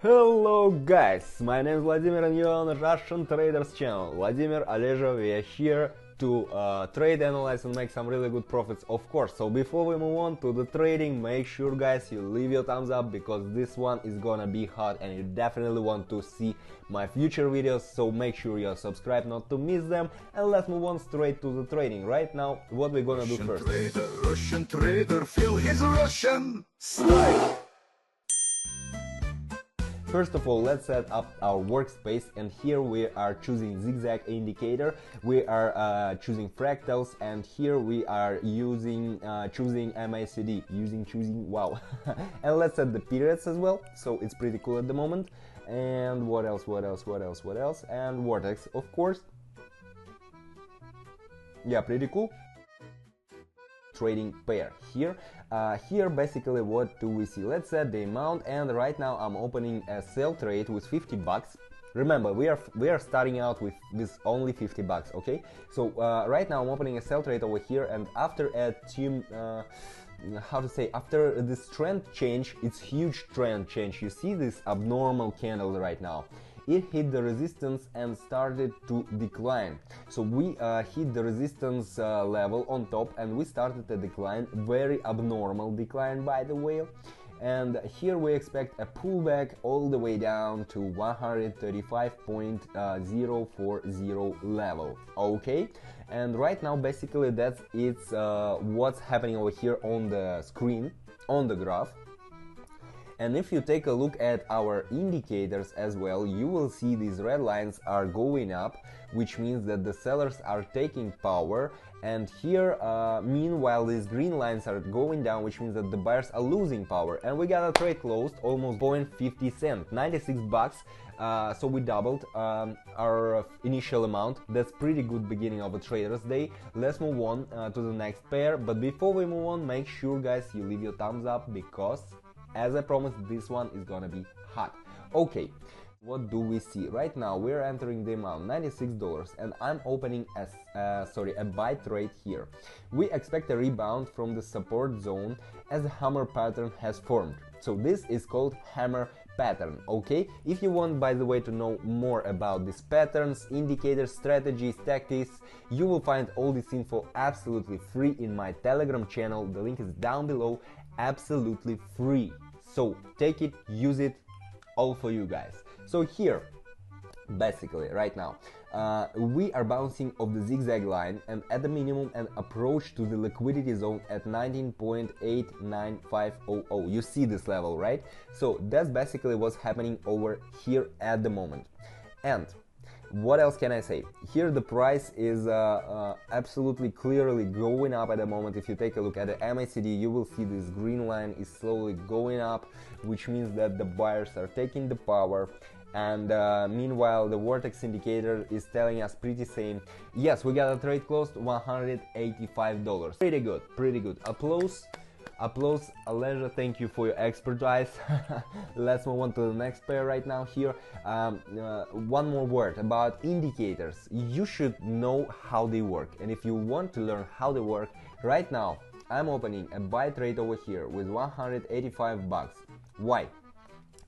Hello guys, my name is Vladimir and you're on Russian Traders channel. Vladimir, Aleja, we are here to trade, analyze and make some really good profits, of course. So before we move on to the trading, make sure guys you leave your thumbs up because this one is gonna be hot and you definitely want to see my future videos, so make sure you're subscribed not to miss them. And let's move on straight to the trading. Right now, what we're gonna do first. Russian trader, feel his Russian style. First of all, let's set up our workspace, and here we are choosing zigzag indicator, we are choosing fractals, and here we are choosing MACD, wow. And let's set the periods as well, so it's pretty cool at the moment. And what else, and vortex, of course. Yeah, pretty cool. Trading pair here. Here basically what do we see? Let's set the amount, and right now I'm opening a sell trade with 50 bucks. Remember, we are starting out with only 50 bucks, okay? So right now I'm opening a sell trade over here, and after a after this trend change, it's huge trend change. You see this abnormal candle right now. It hit the resistance and started to decline. So we hit the resistance level on top and we started a decline, very abnormal decline by the way. And here we expect a pullback all the way down to 135.040 level, okay? And right now basically that's what's happening over here on the screen, on the graph. And if you take a look at our indicators as well, you will see these red lines are going up, which means that the sellers are taking power. And here, meanwhile, these green lines are going down, which means that the buyers are losing power. And we got a trade closed almost 0.50 cent, 96 bucks. So we doubled our initial amount. That's pretty good beginning of a trader's day. Let's move on to the next pair. But before we move on, make sure guys you leave your thumbs up because, as I promised, this one is gonna be hot. Okay, what do we see? Right now we're entering the amount $96 and I'm opening a buy trade here. We expect a rebound from the support zone as a hammer pattern has formed. So this is called hammer pattern, okay? If you want, by the way, to know more about these patterns, indicators, strategies, tactics, you will find all this info absolutely free in my Telegram channel. The link is down below, absolutely free. So take it, use it, all for you guys. So here, basically right now, we are bouncing off the zigzag line and at the minimum an approach to the liquidity zone at 19.89500. You see this level, right? So that's basically what's happening over here at the moment. And what else can I say? Here the price is absolutely clearly going up at the moment. If you take a look at the MACD, you will see this green line is slowly going up, which means that the buyers are taking the power. And meanwhile the vortex indicator is telling us pretty same. Yes, we got a trade closed, $185. Pretty good, pretty good. Applause. Applause, Aleja, thank you for your expertise. Let's move on to the next pair right now here. One more word about indicators. You should know how they work, and if you want to learn how they work, right now I'm opening a buy trade over here with 185 bucks. Why?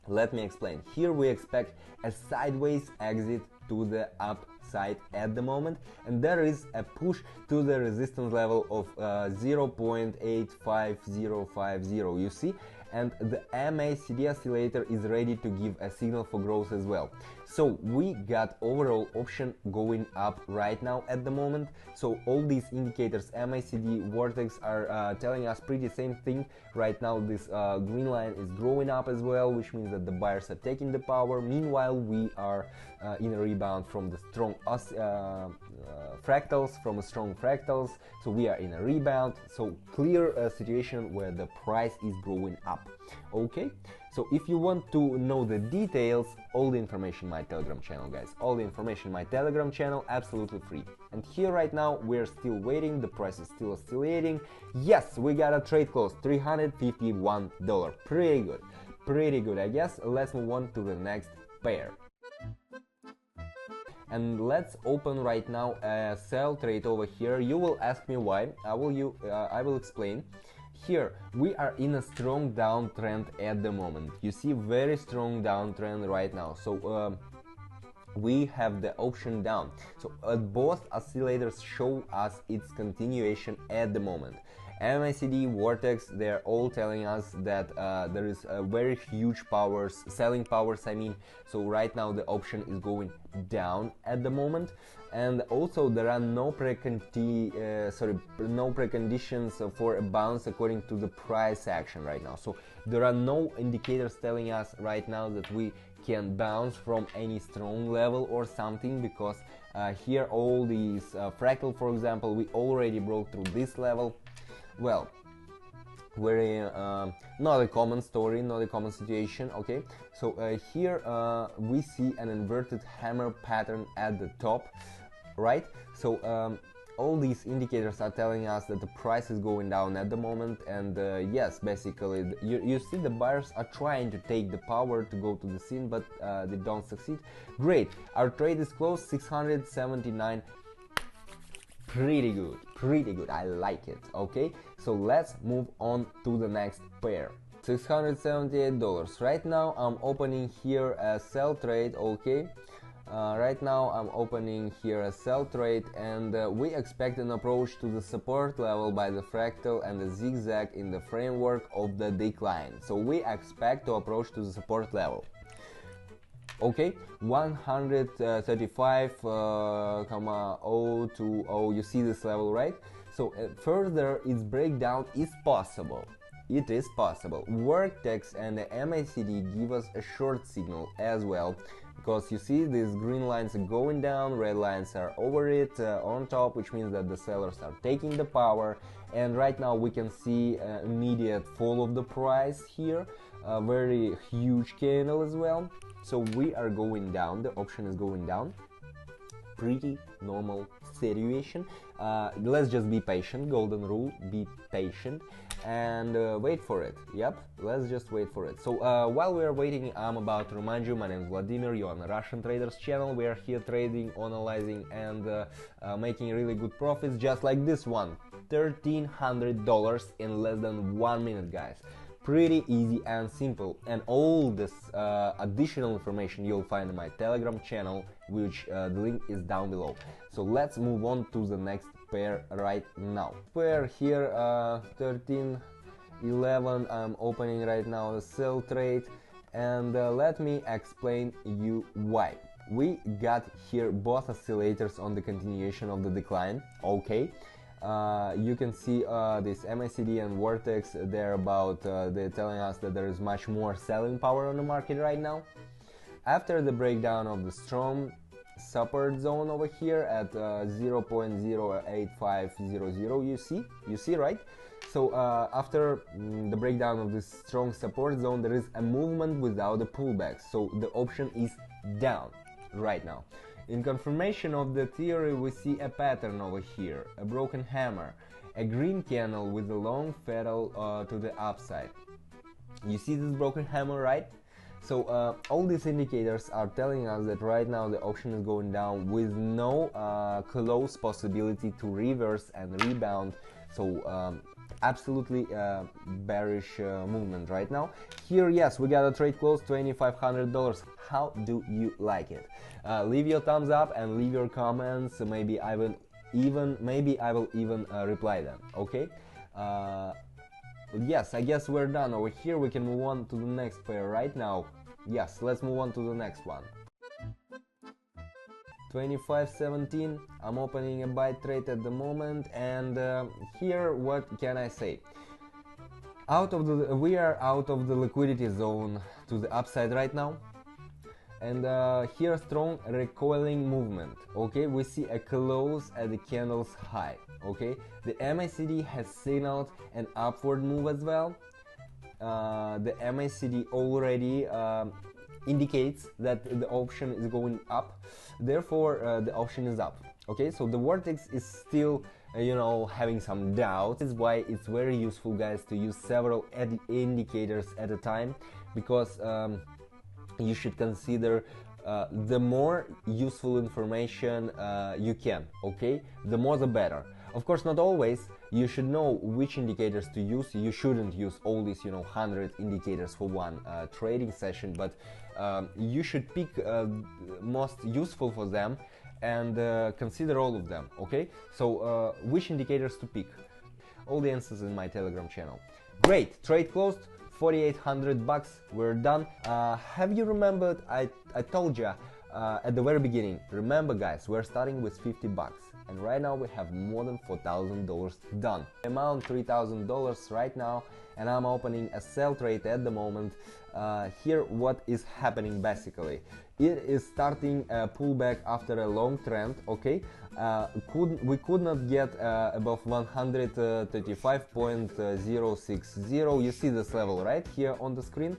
Let me explain. Here we expect a sideways exit to the upside at the moment, and there is a push to the resistance level of 0.85050, you see, and the MACD oscillator is ready to give a signal for growth as well. So we got overall option going up right now at the moment. So all these indicators, MACD, vortex, are telling us pretty same thing. Right now this green line is growing up as well, which means that the buyers are taking the power. Meanwhile we are in a rebound from the strong fractals, so we are in a rebound. So clear situation where the price is growing up. Okay, so if you want to know the details, all the information in my Telegram channel, guys, all the information in my Telegram channel, absolutely free. And here right now we're still waiting, the price is still oscillating. Yes, we got a trade close, $351. Pretty good, I guess. Let's move on to the next pair. And let's open right now a sell trade over here. You will ask me why. I will explain. here we are in a strong downtrend at the moment. You see very strong downtrend right now. So we have the option down. So both oscillators show us its continuation at the moment. MACD, Vortex, they're all telling us that there is a very huge powers, selling powers I mean. So right now the option is going down at the moment, and also there are no preconditions for a bounce according to the price action right now. So there are no indicators telling us right now that we can bounce from any strong level or something, because here all these fractal, for example, we already broke through this level. Well, very not a common story, not a common situation. Okay, so here we see an inverted hammer pattern at the top, right? So all these indicators are telling us that the price is going down at the moment, and yes, basically you see the buyers are trying to take the power to go to the scene, but they don't succeed. Great, our trade is closed, 679. Pretty good, I like it. Okay, so let's move on to the next pair. $678. Right now I'm opening here a sell trade. Okay, right now I'm opening here a sell trade, and we expect an approach to the support level by the fractal and the zigzag in the framework of the decline. So we expect to approach to the support level. Okay, 135,020, you see this level, right? So further its breakdown is possible. It is possible. Vortex and the MACD give us a short signal as well, because you see these green lines are going down, red lines are over it on top, which means that the sellers are taking the power, and right now we can see immediate fall of the price here, a very huge candle as well. So we are going down, the option is going down. Pretty normal situation. Let's just be patient, golden rule, be patient and wait for it. Yep, let's just wait for it. So while we are waiting, I'm about to remind you, my name is Vladimir, you're on the Russian Traders channel. We are here trading, analyzing and making really good profits, just like this one. $1,300 in less than 1 minute, guys. Pretty easy and simple, and all this additional information you'll find in my Telegram channel, which the link is down below. So let's move on to the next pair right now. Pair here, 1311, I'm opening right now a sell trade, and let me explain you why. We got here both oscillators on the continuation of the decline. Okay. You can see this MACD and Vortex, they're telling us that there is much more selling power on the market right now. After the breakdown of the strong support zone over here at 0.08500, you see, right? So after the breakdown of this strong support zone, there is a movement without a pullback, so the option is down right now. In confirmation of the theory, we see a pattern over here, a broken hammer, a green candle with a long fatal to the upside. You see this broken hammer, right? So all these indicators are telling us that right now the option is going down with no close possibility to reverse and rebound. So absolutely bearish movement right now. Here, yes, we got a trade close, $2,500. How do you like it? Leave your thumbs up and leave your comments. Maybe I will even reply them. Okay. Yes, I guess we're done over here. We can move on to the next pair right now. Yes, let's move on to the next one. 2517, I'm opening a buy trade at the moment, and here what can I say? We are out of the liquidity zone to the upside right now, and here strong recoiling movement. Okay, we see a close at the candle's high. Okay, the MACD has signaled an upward move as well. The MACD already indicates that the option is going up, therefore the option is up. Okay, so the vortex is still having some doubts. That's why it's very useful, guys, to use several indicators at a time, because you should consider the more useful information you can. Okay, the more the better. Of course, not always. You should know which indicators to use. You shouldn't use all these 100 indicators for one trading session, but you should pick most useful for them and consider all of them. Okay, so which indicators to pick? All the answers in my Telegram channel. Great, trade closed, 4,800 bucks, we're done. Have you remembered, I told you at the very beginning, remember guys, we're starting with 50 bucks and right now we have more than $4,000 done. Amount $3,000 right now, and I'm opening a sell trade at the moment. Here what is happening basically, it is starting a pullback after a long trend. Okay, we could not get above 135.060. You see this level right here on the screen.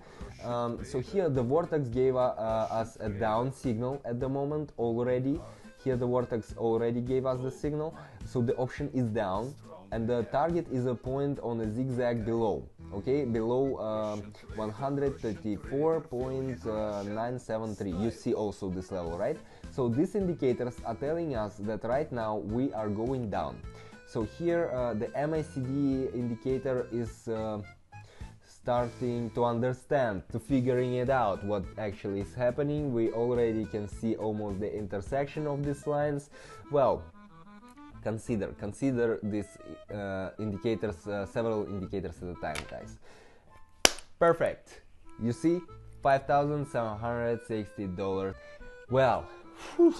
So here the vortex gave us a down signal at the moment already. Here the vortex already gave us the signal, so the option is down, and the target is a point on a zigzag below. Okay, below 134.973. You see also this level, right? So these indicators are telling us that right now we are going down. So here the MACD indicator is starting to understand, to figuring it out what actually is happening. We already can see almost the intersection of these lines. Well, consider these indicators, several indicators at a time, guys. Perfect. You see, $5,760. Well, whew,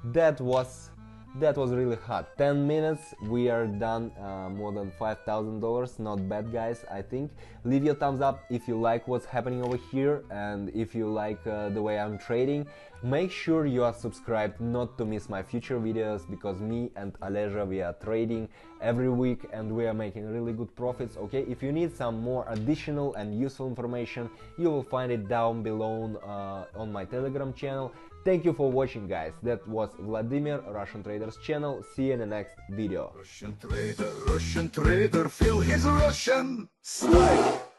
that was really hard. 10 minutes, we are done. More than $5,000. Not bad, guys, I think. Leave your thumbs up if you like what's happening over here, and if you like the way I'm trading. Make sure you are subscribed not to miss my future videos, because me and Aleja, we are trading every week and we are making really good profits. Okay, if you need some more additional and useful information, you will find it down below on my Telegram channel. Thank you for watching, guys. That was Vladimir, Russian Traders channel. See you in the next video. Russian trader, feel his Russian style.